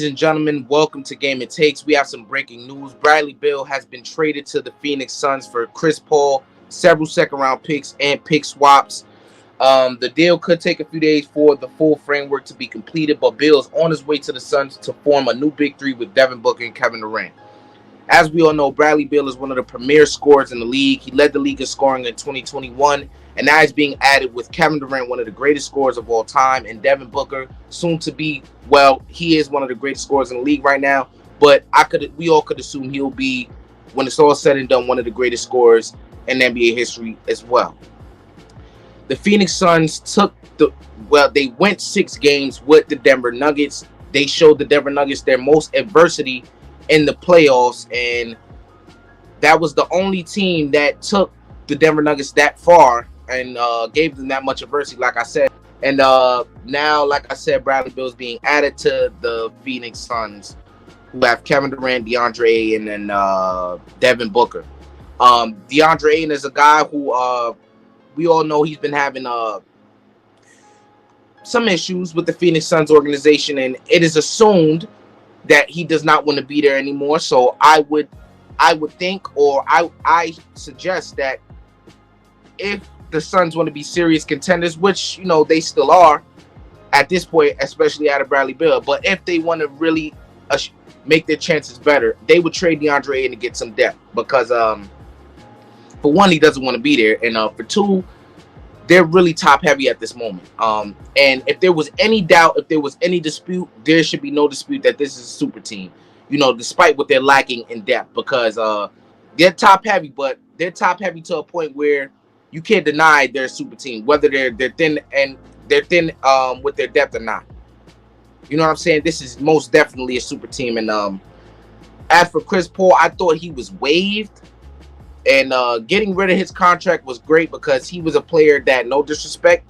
Ladies and gentlemen, welcome to Game It Takes. We have some breaking news. Bradley Beal has been traded to the Phoenix Suns for Chris Paul, several second-round picks, and pick swaps. The deal could take a few days for the full framework to be completed, but Beal is on his way to the Suns to form a new big three with Devin Booker and Kevin Durant. As we all know, Bradley Beal is one of the premier scorers in the league. He led the league in scoring in 2021, and now he's being added with Kevin Durant, one of the greatest scorers of all time, and Devin Booker, soon to be, well, he is one of the greatest scorers in the league right now, but we all could assume he'll be, when it's all said and done, one of the greatest scorers in NBA history as well. The Phoenix Suns they went 6 games with the Denver Nuggets. They showed the Denver Nuggets their most adversity in the playoffs, and that was the only team that took the Denver Nuggets that far and gave them that much adversity, like I said. And now, like I said, Bradley Beal is being added to the Phoenix Suns, who have Kevin Durant, DeAndre Ayton, and Devin Booker. DeAndre Ayton is a guy who we all know he's been having some issues with the Phoenix Suns organization, and it is assumed that he does not want to be there anymore. So I would think, or I suggest that if the Suns want to be serious contenders, which they still are at this point, especially out of Bradley Beal, but if they want to really make their chances better, they would trade DeAndre Ayton to get some depth, because for one, he doesn't want to be there, and for two, they're really top heavy at this moment. And if there was any doubt, if there was any dispute, there should be no dispute that this is a super team, despite what they're lacking in depth, because they're top heavy, but they're top heavy to a point where you can't deny they're a super team, whether they're thin with their depth or not. You know what I'm saying? This is most definitely a super team. And as for Chris Paul, I thought he was waived. And getting rid of his contract was great, because he was a player that, no disrespect,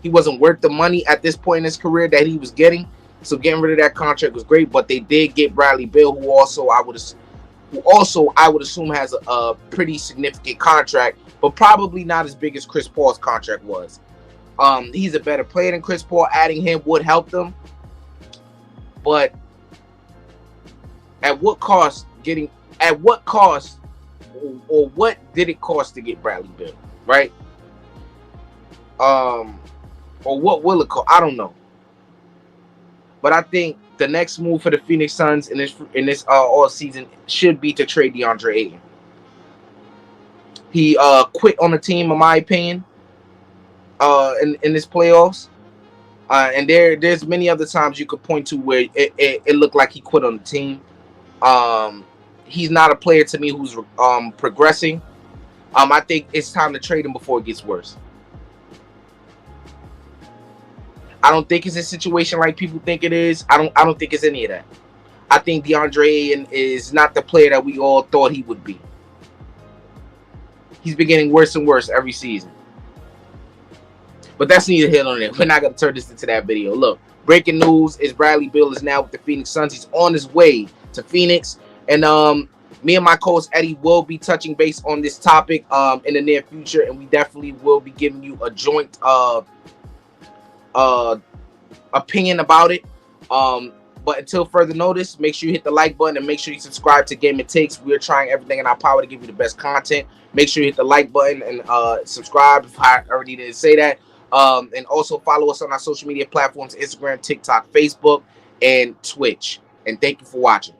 he wasn't worth the money at this point in his career that he was getting. So getting rid of that contract was great. But they did get Bradley Beal, who also I would assume has a pretty significant contract, but probably not as big as Chris Paul's contract was. He's a better player than Chris Paul. Adding him would help them. But at what cost? Or what did it cost to get Bradley Beal, right? Or what will it cost? I don't know. But I think the next move for the Phoenix Suns in this all season should be to trade DeAndre Ayton. He quit on the team, in my opinion, in this playoffs. And there's many other times you could point to where it looked like he quit on the team. He's not a player to me who's progressing. I think it's time to trade him before it gets worse. I don't think it's a situation like people think it is. I don't think it's any of that. I think DeAndre Ayton is not the player that we all thought he would be. He's been getting worse and worse every season. But that's neither here nor there. We're not going to turn this into that video. Look, breaking news is Bradley Beal is now with the Phoenix Suns. He's on his way to Phoenix. And me and my co-host Eddie will be touching base on this topic in the near future, and we definitely will be giving you a joint opinion about it. But until further notice, make sure you hit the like button and make sure you subscribe to Game It Takes. We are trying everything in our power to give you the best content. Make sure you hit the like button and subscribe if I already didn't say that. And also follow us on our social media platforms: Instagram, TikTok, Facebook, and Twitch. And thank you for watching.